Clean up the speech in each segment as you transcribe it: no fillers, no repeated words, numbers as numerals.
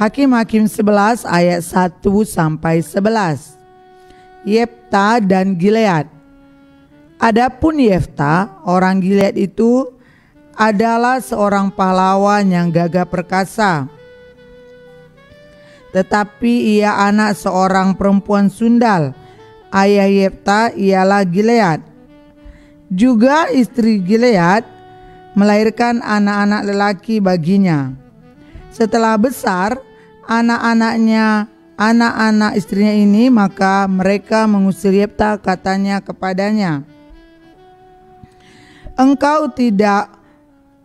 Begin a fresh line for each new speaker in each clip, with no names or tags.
Hakim-Hakim 11 ayat 1 sampai 11. Yefta dan Gilead. Adapun Yefta, orang Gilead itu adalah seorang pahlawan yang gagah perkasa. Tetapi ia anak seorang perempuan sundal. Ayah Yefta ialah Gilead. Juga istri Gilead melahirkan anak-anak lelaki baginya. Setelah besar anak-anak istrinya ini, maka mereka mengusir Yefta, katanya kepadanya, "Engkau tidak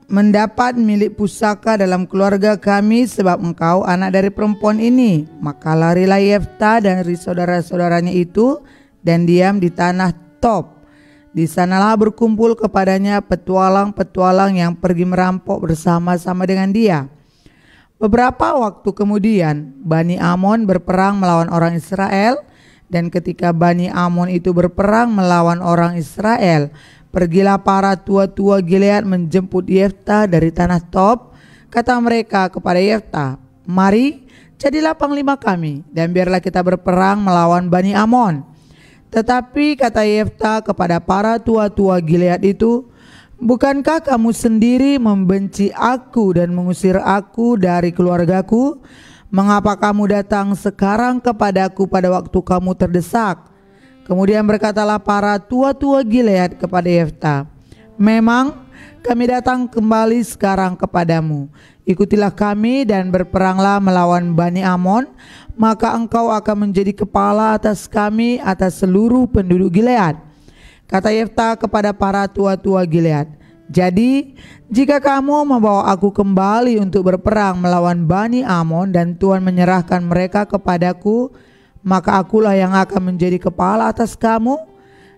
mendapat milik pusaka dalam keluarga kami sebab engkau anak dari perempuan ini." Maka larilah Yefta dari saudara-saudaranya itu dan diam di tanah Tob. Di sanalah berkumpul kepadanya petualang-petualang yang pergi merampok bersama-sama dengan dia. Beberapa waktu kemudian Bani Amon berperang melawan orang Israel, dan ketika Bani Amon itu berperang melawan orang Israel, pergilah para tua-tua Gilead menjemput Yefta dari tanah Tob. Kata mereka kepada Yefta, "Mari, jadilah panglima kami, dan biarlah kita berperang melawan Bani Amon." Tetapi kata Yefta kepada para tua-tua Gilead itu, "Bukankah kamu sendiri membenci aku dan mengusir aku dari keluargaku? Mengapa kamu datang sekarang kepadaku pada waktu kamu terdesak?" Kemudian berkatalah para tua-tua Gilead kepada Yefta, "Memang kami datang kembali sekarang kepadamu. Ikutilah kami dan berperanglah melawan Bani Amon, maka engkau akan menjadi kepala atas kami, atas seluruh penduduk Gilead." Kata Yefta kepada para tua-tua Gilead, "Jadi jika kamu membawa aku kembali untuk berperang melawan Bani Amon dan Tuhan menyerahkan mereka kepadaku, maka akulah yang akan menjadi kepala atas kamu."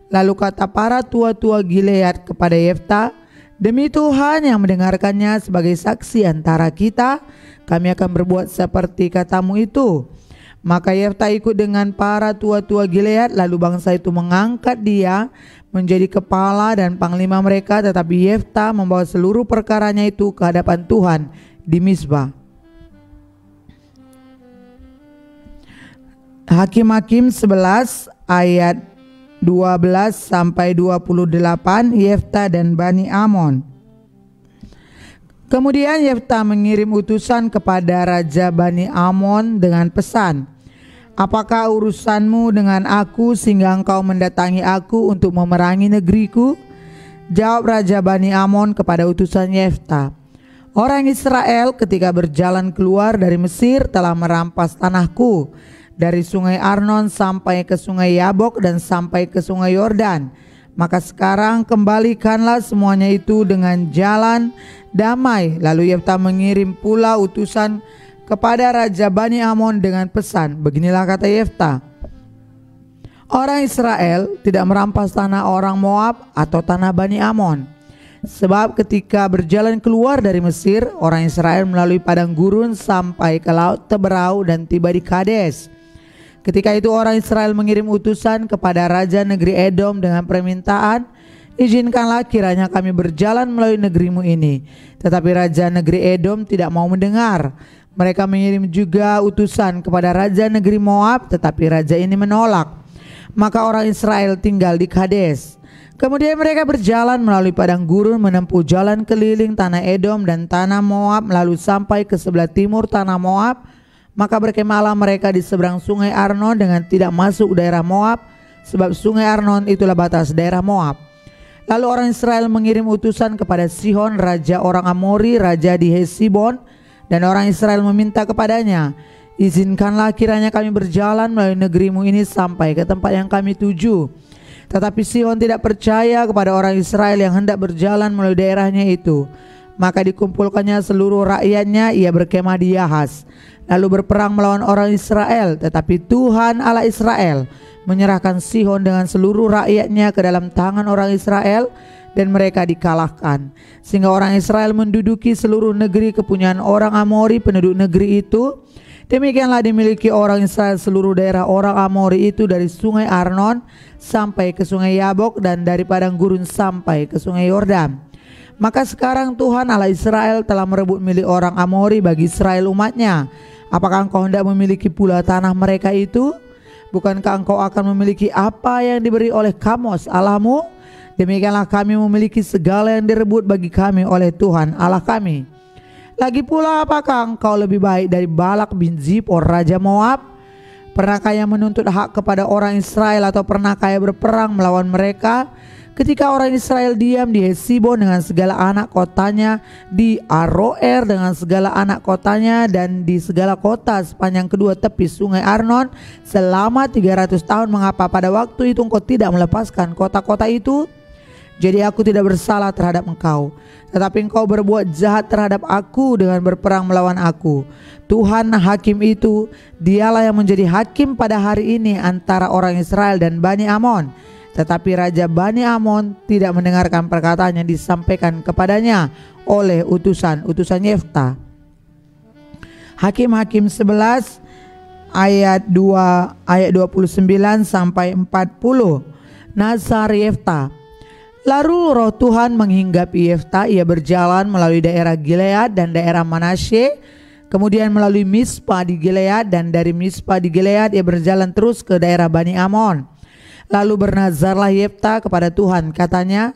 Lalu kata para tua-tua Gilead kepada Yefta, "Demi Tuhan yang mendengarkannya sebagai saksi antara kita, kami akan berbuat seperti katamu itu." Maka Yefta ikut dengan para tua-tua Gilead, lalu bangsa itu mengangkat dia menjadi kepala dan panglima mereka, tetapi Yefta membawa seluruh perkaranya itu ke hadapan Tuhan di Mizpah. Hakim-Hakim 11 ayat 12 sampai 28. Yefta dan Bani Amon. Kemudian Yefta mengirim utusan kepada Raja Bani Amon dengan pesan, "Apakah urusanmu dengan aku sehingga engkau mendatangi aku untuk memerangi negeriku?" Jawab Raja Bani Amon kepada utusan Yefta, "Orang Israel ketika berjalan keluar dari Mesir telah merampas tanahku, dari sungai Arnon sampai ke sungai Yabok dan sampai ke sungai Yordan. Maka sekarang kembalikanlah semuanya itu dengan jalan damai." Lalu Yefta mengirim pula utusan kepada Raja Bani Amon dengan pesan, "Beginilah kata Yefta, orang Israel tidak merampas tanah orang Moab atau tanah Bani Amon. Sebab ketika berjalan keluar dari Mesir, orang Israel melalui padang gurun sampai ke laut Teberau dan tiba di Kades. Ketika itu orang Israel mengirim utusan kepada Raja negeri Edom dengan permintaan, 'Izinkanlah kiranya kami berjalan melalui negerimu ini.' Tetapi Raja negeri Edom tidak mau mendengar. Mereka mengirim juga utusan kepada Raja negeri Moab, tetapi Raja ini menolak. Maka orang Israel tinggal di Kades. Kemudian mereka berjalan melalui padang gurun, menempuh jalan keliling tanah Edom dan tanah Moab, lalu sampai ke sebelah timur tanah Moab. Maka berkemahlah mereka di seberang sungai Arnon dengan tidak masuk daerah Moab, sebab sungai Arnon itulah batas daerah Moab. Lalu orang Israel mengirim utusan kepada Sihon, raja orang Amori, raja di Hesibon, dan orang Israel meminta kepadanya, 'Izinkanlah kiranya kami berjalan melalui negerimu ini sampai ke tempat yang kami tuju.' Tetapi Sihon tidak percaya kepada orang Israel yang hendak berjalan melalui daerahnya itu. Maka dikumpulkannya seluruh rakyatnya, ia berkemah di Yahas, lalu berperang melawan orang Israel. Tetapi Tuhan Allah Israel menyerahkan Sihon dengan seluruh rakyatnya ke dalam tangan orang Israel, dan mereka dikalahkan. Sehingga orang Israel menduduki seluruh negeri kepunyaan orang Amori penduduk negeri itu. Demikianlah dimiliki orang Israel seluruh daerah orang Amori itu, dari sungai Arnon sampai ke sungai Yabok, dan dari padang gurun sampai ke sungai Yordan. Maka sekarang Tuhan Allah Israel telah merebut milik orang Amori bagi Israel umatnya. Apakah engkau hendak memiliki pula tanah mereka itu? Bukankah engkau akan memiliki apa yang diberi oleh Kamos Allahmu? Demikianlah kami memiliki segala yang direbut bagi kami oleh Tuhan Allah kami. Lagi pula, apakah engkau lebih baik dari Balak bin Zipor raja Moab? Pernahkah ia menuntut hak kepada orang Israel, atau pernahkah ia berperang melawan mereka? Ketika orang Israel diam di Hesibon dengan segala anak kotanya, di Aroer dengan segala anak kotanya, dan di segala kota sepanjang kedua tepi sungai Arnon selama 300 tahun, mengapa pada waktu itu engkau tidak melepaskan kota-kota itu? Jadi aku tidak bersalah terhadap engkau, tetapi engkau berbuat jahat terhadap aku dengan berperang melawan aku. Tuhan hakim itu, dialah yang menjadi hakim pada hari ini antara orang Israel dan Bani Amon. Tetapi Raja Bani Amon tidak mendengarkan perkataan yang disampaikan kepadanya oleh utusan Yefta. Hakim-Hakim 11 ayat 29 sampai 40. Nazar Yefta. Lalu roh Tuhan menghinggapi Yefta, ia berjalan melalui daerah Gilead dan daerah Manasye, kemudian melalui Mispa di Gilead, dan dari Mispa di Gilead ia berjalan terus ke daerah Bani Amon. Lalu bernazarlah Yefta kepada Tuhan, katanya,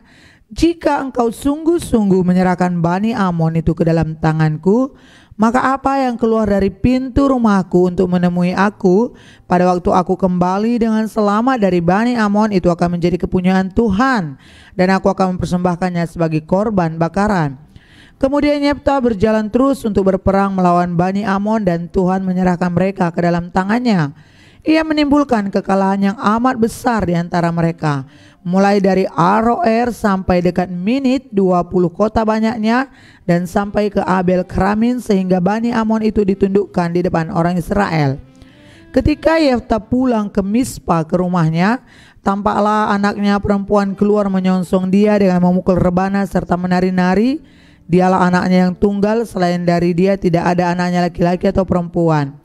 jika engkau sungguh-sungguh menyerahkan Bani Amon itu ke dalam tanganku, maka apa yang keluar dari pintu rumahku untuk menemui aku pada waktu aku kembali dengan selamat dari Bani Amon itu akan menjadi kepunyaan Tuhan, dan aku akan mempersembahkannya sebagai korban bakaran. Kemudian Yefta berjalan terus untuk berperang melawan Bani Amon, dan Tuhan menyerahkan mereka ke dalam tangannya. Ia menimbulkan kekalahan yang amat besar di antara mereka, mulai dari Aroer sampai dekat Minit, 20 kota banyaknya, dan sampai ke Abel Keramin, sehingga Bani Amon itu ditundukkan di depan orang Israel. Ketika Yefta pulang ke Mispa ke rumahnya, tampaklah anaknya perempuan keluar menyongsong dia dengan memukul rebana serta menari-nari. Dialah anaknya yang tunggal, selain dari dia tidak ada anaknya laki-laki atau perempuan.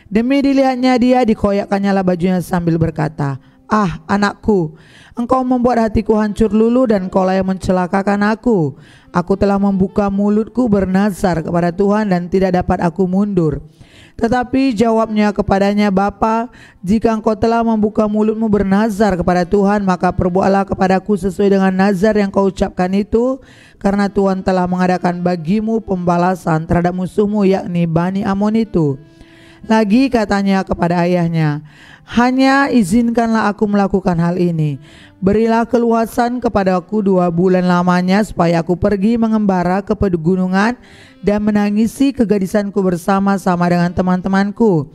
Demi dilihatnya dia, dikoyakkannya bajunya sambil berkata, ah anakku, engkau membuat hatiku hancur lulu, dan kaulah yang mencelakakan aku. Aku telah membuka mulutku bernazar kepada Tuhan, dan tidak dapat aku mundur. Tetapi jawabnya kepadanya, Bapa, jika engkau telah membuka mulutmu bernazar kepada Tuhan, maka perbuatlah kepadaku sesuai dengan nazar yang kau ucapkan itu, karena Tuhan telah mengadakan bagimu pembalasan terhadap musuhmu, yakni Bani Amon itu. Lagi katanya kepada ayahnya, hanya izinkanlah aku melakukan hal ini. Berilah keluasan kepadaku 2 bulan lamanya, supaya aku pergi mengembara ke pegunungan dan menangisi kegadisanku bersama-sama dengan teman-temanku.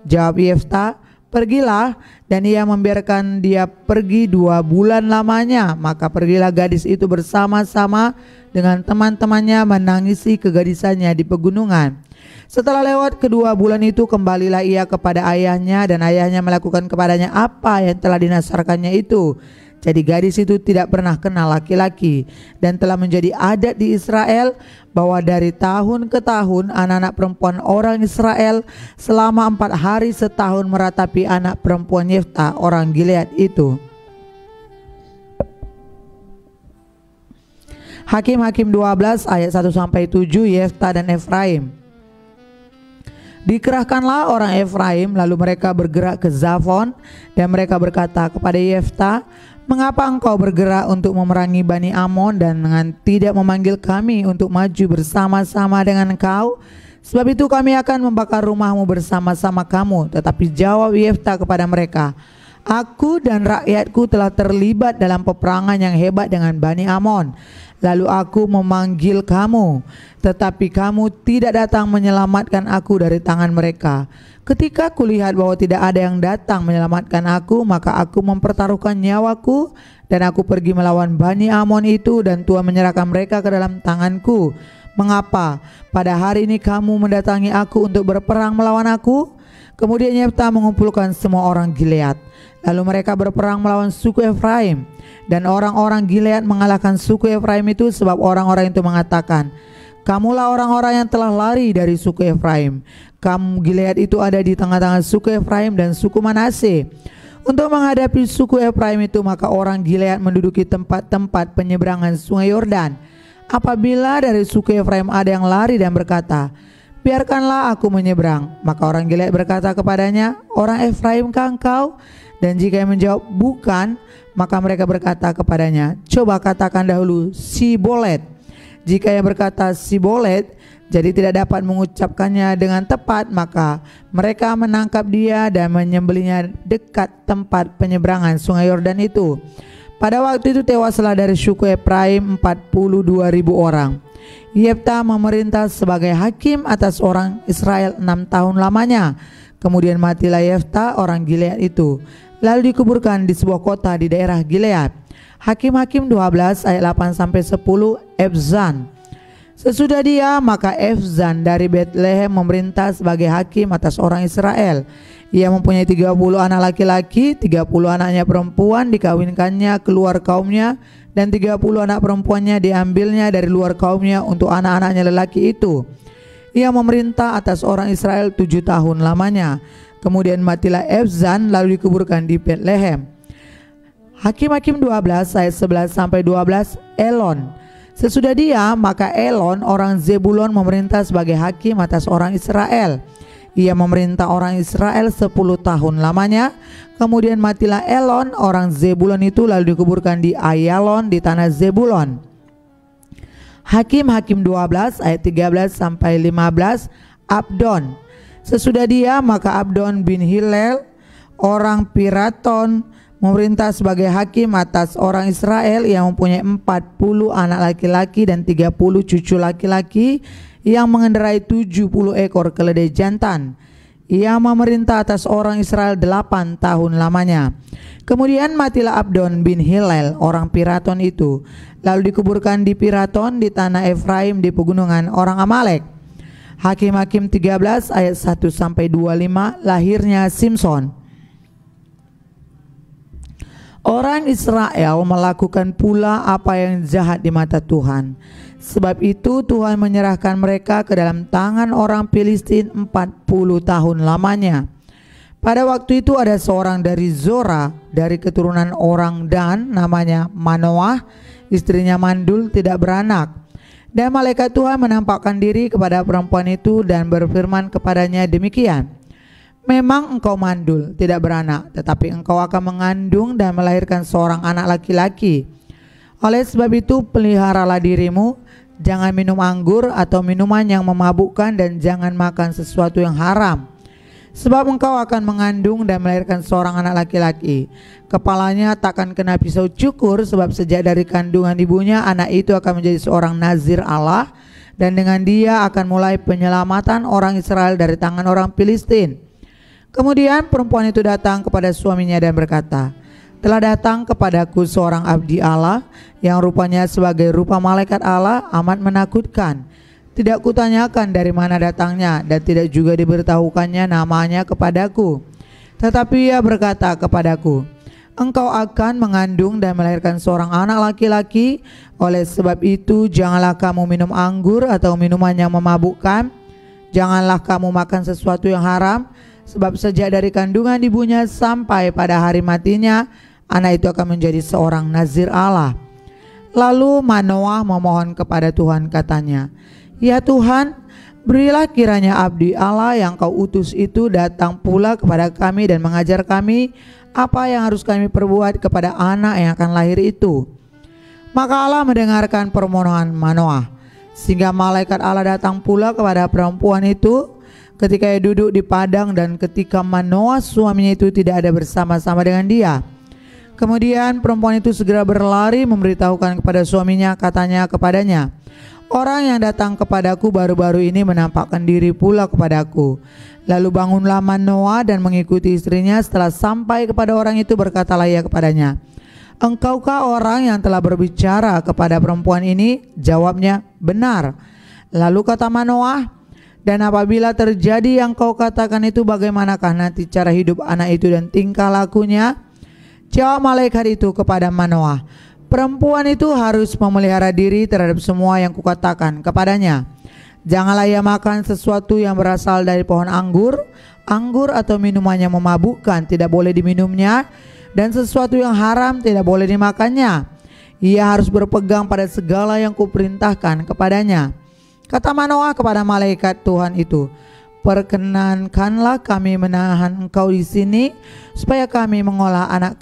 Jawab Yefta, pergilah, dan ia membiarkan dia pergi 2 bulan lamanya. Maka pergilah gadis itu bersama-sama dengan teman-temannya menangisi kegadisannya di pegunungan. Setelah lewat kedua bulan itu, kembalilah ia kepada ayahnya, dan ayahnya melakukan kepadanya apa yang telah dinasarkannya itu. Jadi gadis itu tidak pernah kenal laki-laki, dan telah menjadi adat di Israel bahwa dari tahun ke tahun anak-anak perempuan orang Israel selama 4 hari setahun meratapi anak perempuan Yefta orang Gilead itu. Hakim-Hakim 12 ayat 1-7. Yefta dan Efraim. Dikerahkanlah orang Efraim, lalu mereka bergerak ke Zafon, dan mereka berkata kepada Yefta, mengapa engkau bergerak untuk memerangi Bani Amon, dan dengan tidak memanggil kami untuk maju bersama-sama dengan engkau? Sebab itu kami akan membakar rumahmu bersama-sama kamu. Tetapi jawab Yefta kepada mereka, aku dan rakyatku telah terlibat dalam peperangan yang hebat dengan Bani Amon. Lalu aku memanggil kamu, tetapi kamu tidak datang menyelamatkan aku dari tangan mereka. Ketika kulihat bahwa tidak ada yang datang menyelamatkan aku, maka aku mempertaruhkan nyawaku, dan aku pergi melawan Bani Amon itu, dan Tuhan menyerahkan mereka ke dalam tanganku. Mengapa pada hari ini kamu mendatangi aku untuk berperang melawan aku? Kemudian Yefta mengumpulkan semua orang Gilead. Lalu mereka berperang melawan suku Efraim, dan orang-orang Gilead mengalahkan suku Efraim itu, sebab orang-orang itu mengatakan, kamulah orang-orang yang telah lari dari suku Efraim. Kamu Gilead itu ada di tengah-tengah suku Efraim dan suku Manasye. Untuk menghadapi suku Efraim itu, maka orang Gilead menduduki tempat-tempat penyeberangan sungai Yordan. Apabila dari suku Efraim ada yang lari dan berkata, biarkanlah aku menyeberang. Maka orang Gilead berkata kepadanya, orang Efraimkah engkau? Dan jika ia menjawab, bukan, maka mereka berkata kepadanya, coba katakan dahulu Sibolet. Jika ia berkata Sibolet, jadi tidak dapat mengucapkannya dengan tepat, maka mereka menangkap dia dan menyembelihnya dekat tempat penyeberangan sungai Yordan itu. Pada waktu itu tewaslah dari suku Efraim 42.000 orang. Yefta memerintah sebagai hakim atas orang Israel 6 tahun lamanya. Kemudian matilah Yefta orang Gilead itu, lalu dikuburkan di sebuah kota di daerah Gilead. Hakim-Hakim 12 ayat 8-10. Efzan. Sesudah dia, maka Efzan dari Betlehem memerintah sebagai hakim atas orang Israel. Ia mempunyai 30 anak laki-laki, 30 anaknya perempuan dikawinkannya keluar kaumnya, dan 30 anak perempuannya diambilnya dari luar kaumnya untuk anak-anaknya lelaki itu. Ia memerintah atas orang Israel 7 tahun lamanya. Kemudian matilah Efzan lalu dikuburkan di Betlehem. Hakim-Hakim 12 ayat 11-12. Elon. Sesudah dia, maka Elon orang Zebulon memerintah sebagai hakim atas orang Israel. Ia memerintah orang Israel 10 tahun lamanya. Kemudian matilah Elon orang Zebulon itu lalu dikuburkan di Ayalon di tanah Zebulon. Hakim-Hakim 12 ayat 13-15. Abdon. Sesudah dia, maka Abdon bin Hillel orang Piraton memerintah sebagai hakim atas orang Israel yang mempunyai 40 anak laki-laki dan 30 cucu laki-laki yang mengendarai 70 ekor keledai jantan. Ia memerintah atas orang Israel 8 tahun lamanya. Kemudian matilah Abdon bin Hillel orang Piraton itu, lalu dikuburkan di Piraton di tanah Efraim di pegunungan orang Amalek. Hakim-Hakim 13 ayat 1-25. Lahirnya Simson. Orang Israel melakukan pula apa yang jahat di mata Tuhan. Sebab itu Tuhan menyerahkan mereka ke dalam tangan orang Filistin 40 tahun lamanya. Pada waktu itu ada seorang dari Zora dari keturunan orang Dan, namanya Manoah, istrinya mandul tidak beranak. Dan malaikat Tuhan menampakkan diri kepada perempuan itu dan berfirman kepadanya demikian, memang engkau mandul, tidak beranak, tetapi engkau akan mengandung dan melahirkan seorang anak laki-laki. Oleh sebab itu peliharalah dirimu, jangan minum anggur atau minuman yang memabukkan, dan jangan makan sesuatu yang haram. Sebab engkau akan mengandung dan melahirkan seorang anak laki-laki. Kepalanya takkan kena pisau cukur, sebab sejak dari kandungan ibunya anak itu akan menjadi seorang nazir Allah, dan dengan dia akan mulai penyelamatan orang Israel dari tangan orang Filistin. Kemudian perempuan itu datang kepada suaminya dan berkata, telah datang kepadaku seorang abdi Allah yang rupanya sebagai rupa malaikat Allah, amat menakutkan. Tidak kutanyakan dari mana datangnya, dan tidak juga diberitahukannya namanya kepadaku. Tetapi ia berkata kepadaku, engkau akan mengandung dan melahirkan seorang anak laki-laki. Oleh sebab itu janganlah kamu minum anggur atau minuman yang memabukkan. Janganlah kamu makan sesuatu yang haram. Sebab sejak dari kandungan ibunya sampai pada hari matinya, anak itu akan menjadi seorang nazir Allah. Lalu Manoah memohon kepada Tuhan, katanya, ya Tuhan, berilah kiranya abdi Allah yang kau utus itu datang pula kepada kami dan mengajar kami apa yang harus kami perbuat kepada anak yang akan lahir itu. Maka Allah mendengarkan permohonan Manoah, sehingga malaikat Allah datang pula kepada perempuan itu ketika ia duduk di padang, dan ketika Manoah suaminya itu tidak ada bersama-sama dengan dia. Kemudian perempuan itu segera berlari memberitahukan kepada suaminya, katanya kepadanya, orang yang datang kepadaku baru-baru ini menampakkan diri pula kepadaku. Lalu bangunlah Manoah dan mengikuti istrinya. Setelah sampai kepada orang itu, berkatalah ia kepadanya, engkaukah orang yang telah berbicara kepada perempuan ini? Jawabnya, benar. Lalu kata Manoah, dan apabila terjadi yang kau katakan itu, bagaimanakah nanti cara hidup anak itu dan tingkah lakunya? Jawab malaikat itu kepada Manoah, perempuan itu harus memelihara diri terhadap semua yang kukatakan kepadanya. Janganlah ia makan sesuatu yang berasal dari pohon anggur atau minuman yang memabukkan, tidak boleh diminumnya, dan sesuatu yang haram tidak boleh dimakannya. Ia harus berpegang pada segala yang kuperintahkan kepadanya. Kata Manoah kepada malaikat Tuhan itu, perkenankanlah kami menahan engkau di sini, supaya kami mengolah anak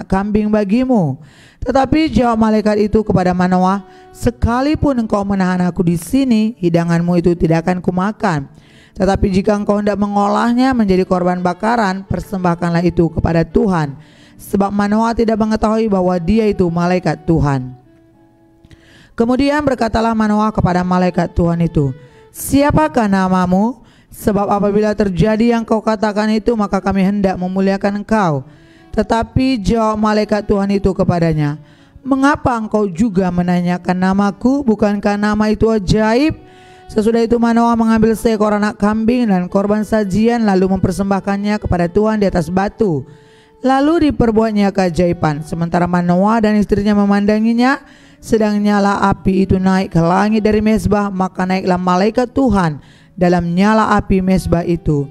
kambing bagimu. Tetapi jawab malaikat itu kepada Manoah, sekalipun engkau menahan aku di sini, hidanganmu itu tidak akan kumakan. Tetapi jika engkau hendak mengolahnya menjadi korban bakaran, persembahkanlah itu kepada Tuhan. Sebab Manoah tidak mengetahui bahwa dia itu malaikat Tuhan. Kemudian berkatalah Manoah kepada malaikat Tuhan itu, siapakah namamu? Sebab apabila terjadi yang kau katakan itu, maka kami hendak memuliakan engkau. Tetapi jawab malaikat Tuhan itu kepadanya, mengapa engkau juga menanyakan namaku? Bukankah nama itu ajaib? Sesudah itu Manoah mengambil seekor anak kambing dan korban sajian, lalu mempersembahkannya kepada Tuhan di atas batu. Lalu diperbuatnya keajaiban. Sementara Manoah dan istrinya memandanginya, sedang nyala api itu naik ke langit dari mezbah, maka naiklah malaikat Tuhan dalam nyala api mezbah itu.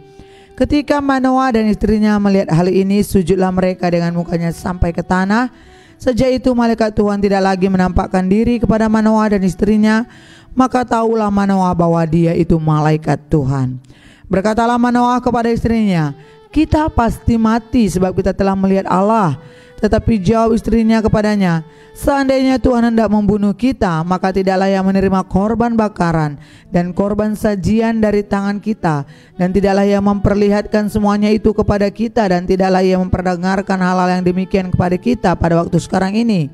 Ketika Manoah dan istrinya melihat hal ini, sujudlah mereka dengan mukanya sampai ke tanah. Sejak itu malaikat Tuhan tidak lagi menampakkan diri kepada Manoah dan istrinya, maka tahulah Manoah bahwa dia itu malaikat Tuhan. Berkatalah Manoah kepada istrinya, kita pasti mati sebab kita telah melihat Allah. Tetapi jawab istrinya kepadanya, seandainya Tuhan hendak membunuh kita, maka tidaklah ia menerima korban bakaran dan korban sajian dari tangan kita, dan tidaklah ia memperlihatkan semuanya itu kepada kita, dan tidaklah ia memperdengarkan hal-hal yang demikian kepada kita pada waktu sekarang ini.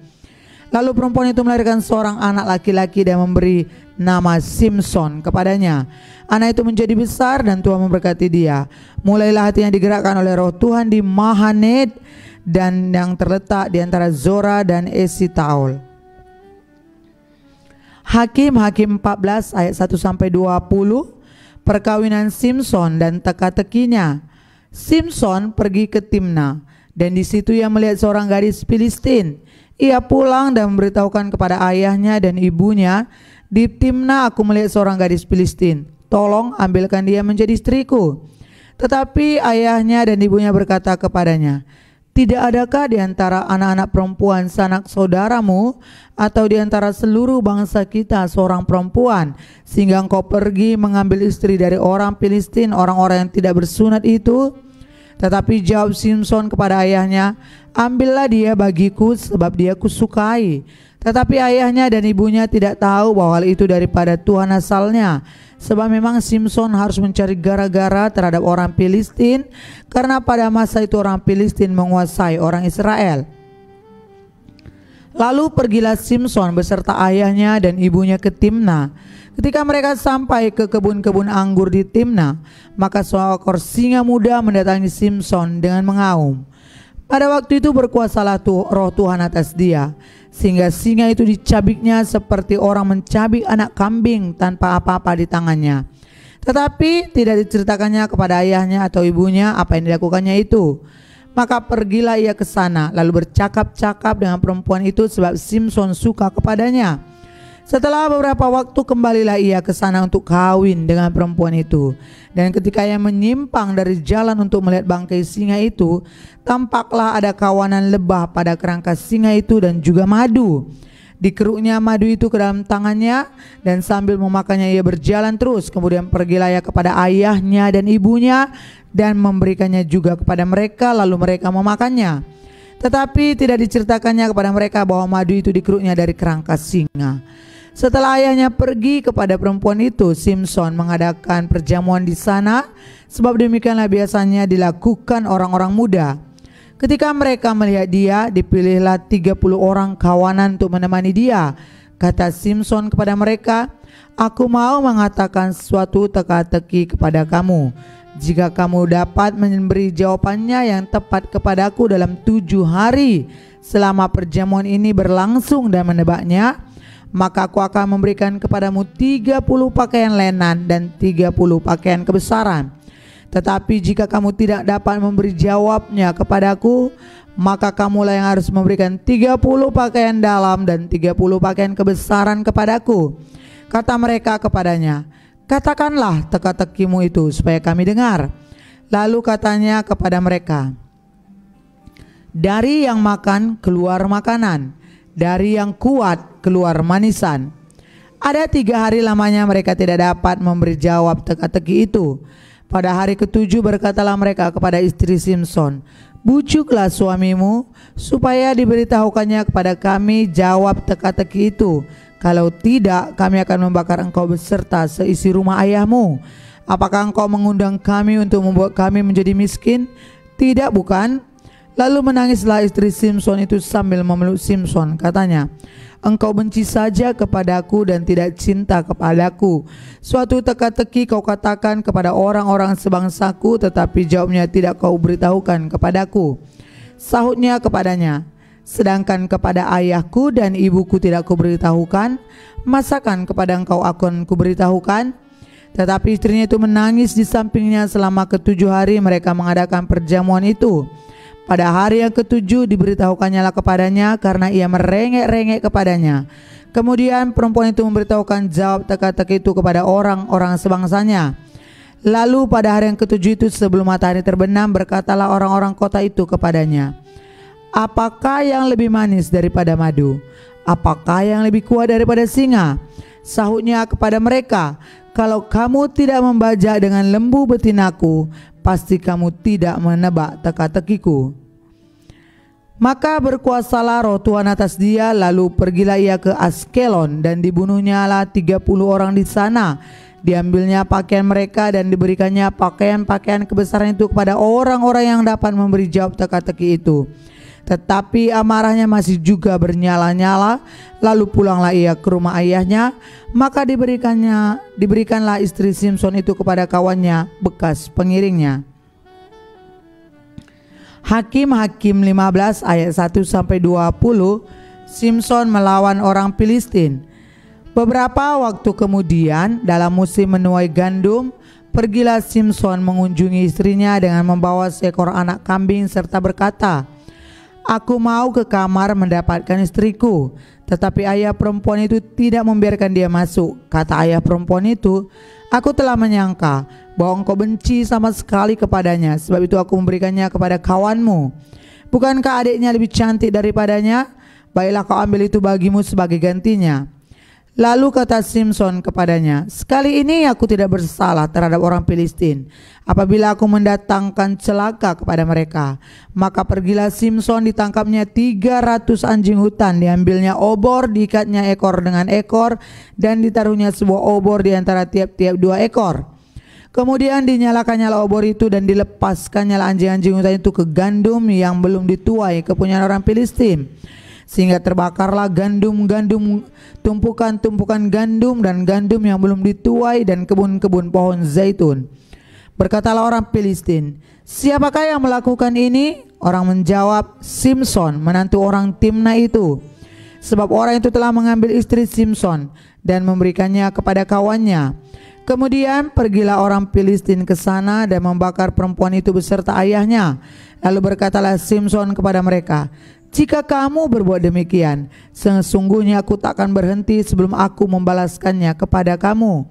Lalu perempuan itu melahirkan seorang anak laki-laki dan memberi nama Simson kepadanya. Anak itu menjadi besar dan Tuhan memberkati dia. Mulailah hatinya digerakkan oleh roh Tuhan di Mahaned, dan yang terletak di antara Zora dan Esitaol. Hakim 14 ayat 1-20. Perkawinan Simson dan teka-tekinya. Simson pergi ke Timna, dan di situ ia melihat seorang gadis Filistin. Ia pulang dan memberitahukan kepada ayahnya dan ibunya, di Timna aku melihat seorang gadis Filistin. Tolong ambilkan dia menjadi istriku. Tetapi ayahnya dan ibunya berkata kepadanya, tidak adakah di antara anak-anak perempuan sanak saudaramu atau di antara seluruh bangsa kita seorang perempuan, sehingga engkau pergi mengambil istri dari orang Filistin, orang-orang yang tidak bersunat itu? Tetapi jawab Simson kepada ayahnya, ambillah dia bagiku sebab dia kusukai. Tetapi ayahnya dan ibunya tidak tahu bahwa hal itu daripada Tuhan asalnya. Sebab memang Simson harus mencari gara-gara terhadap orang Filistin, karena pada masa itu orang Filistin menguasai orang Israel. Lalu pergilah Simson beserta ayahnya dan ibunya ke Timna. Ketika mereka sampai ke kebun-kebun anggur di Timna, maka seekor singa muda mendatangi Simson dengan mengaum. Pada waktu itu berkuasalah roh Tuhan atas dia, sehingga singa itu dicabiknya seperti orang mencabik anak kambing tanpa apa-apa di tangannya. Tetapi tidak diceritakannya kepada ayahnya atau ibunya apa yang dilakukannya itu. Maka pergilah ia ke sana, lalu bercakap-cakap dengan perempuan itu sebab Simson suka kepadanya. Setelah beberapa waktu kembalilah ia ke sana untuk kawin dengan perempuan itu. Dan ketika ia menyimpang dari jalan untuk melihat bangkai singa itu, tampaklah ada kawanan lebah pada kerangka singa itu dan juga madu. Dikeruknya madu itu ke dalam tangannya, dan sambil memakannya ia berjalan terus. Kemudian pergilah ia kepada ayahnya dan ibunya dan memberikannya juga kepada mereka, lalu mereka memakannya. Tetapi tidak diceritakannya kepada mereka bahwa madu itu dikeruknya dari kerangka singa. Setelah ayahnya pergi kepada perempuan itu, Simson mengadakan perjamuan di sana, sebab demikianlah biasanya dilakukan orang-orang muda. Ketika mereka melihat dia, dipilihlah 30 orang kawanan untuk menemani dia. Kata Simson kepada mereka, aku mau mengatakan sesuatu teka-teki kepada kamu. Jika kamu dapat memberi jawabannya yang tepat kepadaku dalam 7 hari selama perjamuan ini berlangsung dan menebaknya, maka aku akan memberikan kepadamu 30 pakaian lenan dan 30 pakaian kebesaran. Tetapi jika kamu tidak dapat memberi jawabnya kepadaku, maka kamulah yang harus memberikan 30 pakaian dalam dan 30 pakaian kebesaran kepadaku. Kata mereka kepadanya, katakanlah teka-tekimu itu supaya kami dengar. Lalu katanya kepada mereka, dari yang makan keluar makanan, dari yang kuat keluar manisan. Ada 3 hari lamanya mereka tidak dapat memberi jawab teka-teki itu. Pada hari ke-7 berkatalah mereka kepada istri Simson, "Bujuklah suamimu supaya diberitahukannya kepada kami jawab teka-teki itu. Kalau tidak, kami akan membakar engkau beserta seisi rumah ayahmu. Apakah engkau mengundang kami untuk membuat kami menjadi miskin? Tidak, bukan?" Lalu menangislah istri Simson itu sambil memeluk Simson. Katanya, "Engkau benci saja kepadaku dan tidak cinta kepadaku. Suatu teka-teki kau katakan kepada orang-orang sebangsaku, tetapi jawabnya tidak kau beritahukan kepadaku." Sahutnya kepadanya, "Sedangkan kepada ayahku dan ibuku tidak kuberitahukan, masakan kepada engkau akan kuberitahukan?" Tetapi istrinya itu menangis di sampingnya selama ke-7 hari mereka mengadakan perjamuan itu. Pada hari yang ke-7 diberitahukannya lah kepadanya karena ia merengek-rengek kepadanya. Kemudian perempuan itu memberitahukan jawab teka-teki itu kepada orang-orang sebangsanya. Lalu pada hari yang ke-7 itu sebelum matahari terbenam berkatalah orang-orang kota itu kepadanya, "Apakah yang lebih manis daripada madu? Apakah yang lebih kuat daripada singa?" Sahutnya kepada mereka, "Kalau kamu tidak membajak dengan lembu betinaku, pasti kamu tidak menebak teka-tekiku." Maka berkuasalah roh Tuhan atas dia, lalu pergilah ia ke Askelon dan dibunuhnyalah 30 orang di sana. Diambilnya pakaian mereka dan diberikannya pakaian-pakaian kebesaran itu kepada orang-orang yang dapat memberi jawab teka-teki itu. Tetapi amarahnya masih juga bernyala-nyala. Lalu pulanglah ia ke rumah ayahnya. Maka diberikanlah istri Simson itu kepada kawannya bekas pengiringnya. Hakim-Hakim 15 ayat 1-20. Simson melawan orang Filistin. Beberapa waktu kemudian, dalam musim menuai gandum, pergilah Simson mengunjungi istrinya dengan membawa seekor anak kambing serta berkata, "Aku mau ke kamar mendapatkan istriku." Tetapi ayah perempuan itu tidak membiarkan dia masuk. Kata ayah perempuan itu, "Aku telah menyangka bahwa engkau benci sama sekali kepadanya, sebab itu aku memberikannya kepada kawanmu. Bukankah adiknya lebih cantik daripadanya? Baiklah kau ambil itu bagimu sebagai gantinya." Lalu kata Simson kepadanya, "Sekali ini aku tidak bersalah terhadap orang Filistin. Apabila aku mendatangkan celaka kepada mereka." Maka pergilah Simson, ditangkapnya 300 anjing hutan, diambilnya obor, diikatnya ekor dengan ekor, dan ditaruhnya sebuah obor di antara tiap-tiap 2 ekor. Kemudian dinyalakannya obor itu dan dilepaskannya anjing-anjing hutan itu ke gandum yang belum dituai kepunyaan orang Filistin. Sehingga terbakarlah gandum-gandum, tumpukan-tumpukan gandum dan gandum yang belum dituai dan kebun-kebun pohon zaitun. Berkatalah orang Filistin, "Siapakah yang melakukan ini?" Orang menjawab, "Simson, menantu orang Timna itu." Sebab orang itu telah mengambil istri Simson dan memberikannya kepada kawannya. Kemudian pergilah orang Filistin ke sana dan membakar perempuan itu beserta ayahnya. Lalu berkatalah Simson kepada mereka, "Jika kamu berbuat demikian, sesungguhnya aku takkan berhenti sebelum aku membalaskannya kepada kamu."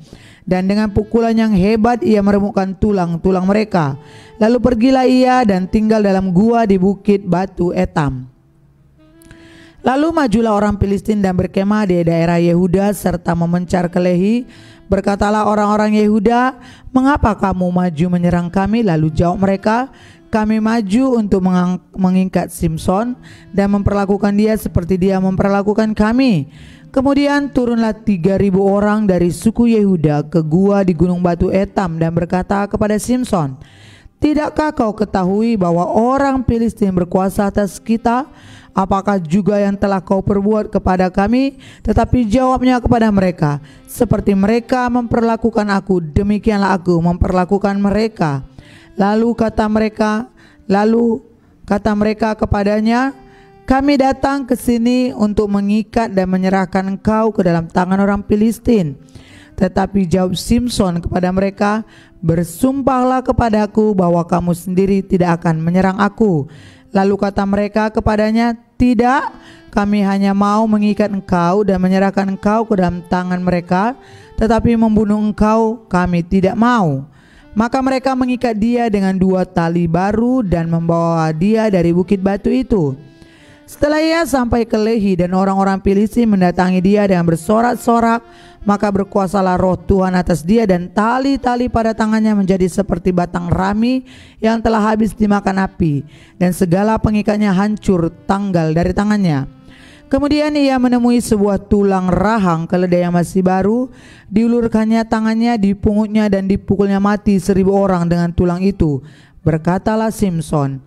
Dan dengan pukulan yang hebat ia meremukkan tulang-tulang mereka. Lalu pergilah ia dan tinggal dalam gua di bukit batu Etam. Lalu majulah orang Filistin dan berkemah di daerah Yehuda serta memencar ke Lehi. Berkatalah orang-orang Yehuda, "Mengapa kamu maju menyerang kami?" Lalu jawab mereka, "Kami maju untuk mengikat Simson dan memperlakukan dia seperti dia memperlakukan kami." Kemudian turunlah 3.000 orang dari suku Yehuda ke gua di gunung batu Etam dan berkata kepada Simson, "Tidakkah kau ketahui bahwa orang Filistin berkuasa atas kita? Apakah juga yang telah kau perbuat kepada kami?" Tetapi jawabnya kepada mereka, "Seperti mereka memperlakukan aku, demikianlah aku memperlakukan mereka." Lalu kata mereka kepadanya, "Kami datang ke sini untuk mengikat dan menyerahkan engkau ke dalam tangan orang Filistin." Tetapi jawab Simson kepada mereka, "Bersumpahlah kepadaku bahwa kamu sendiri tidak akan menyerang aku." Lalu kata mereka kepadanya, "Tidak, kami hanya mau mengikat engkau dan menyerahkan engkau ke dalam tangan mereka, tetapi membunuh engkau kami tidak mau." Maka mereka mengikat dia dengan 2 tali baru dan membawa dia dari bukit batu itu. Setelah ia sampai ke Lehi dan orang-orang Filistin mendatangi dia dengan bersorak-sorak, Maka berkuasalah roh Tuhan atas dia, dan tali-tali pada tangannya menjadi seperti batang rami yang telah habis dimakan api, dan segala pengikatnya hancur tanggal dari tangannya. Kemudian ia menemui sebuah tulang rahang keledai yang masih baru, diulurkannya tangannya, dipungutnya dan dipukulnya mati 1000 orang dengan tulang itu. Berkatalah Simson,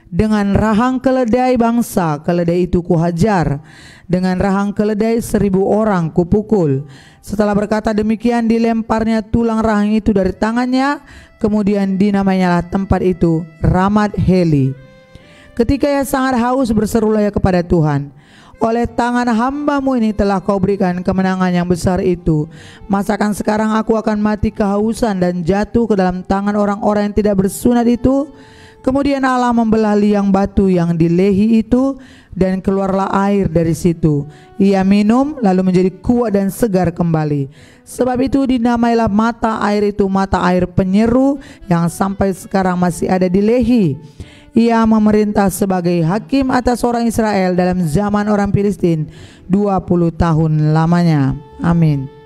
dengan rahang keledai bangsa keledai itu kuhajar, dengan rahang keledai 1000 orang kupukul. Setelah berkata demikian, dilemparnya tulang rahang itu dari tangannya, kemudian dinamainyalah tempat itu Ramat Heli. Ketika ia sangat haus, berserulah ia kepada Tuhan, oleh tangan hambamu ini telah kau berikan kemenangan yang besar itu. Masakan sekarang aku akan mati kehausan dan jatuh ke dalam tangan orang-orang yang tidak bersunat itu? Kemudian Allah membelah liang batu yang di Lehi itu, dan keluarlah air dari situ. Ia minum, lalu menjadi kuat dan segar kembali. Sebab itu dinamailah mata air itu mata air penyeru, yang sampai sekarang masih ada di Lehi. Ia memerintah sebagai hakim atas orang Israel dalam zaman orang Filistin 20 tahun lamanya. Amin.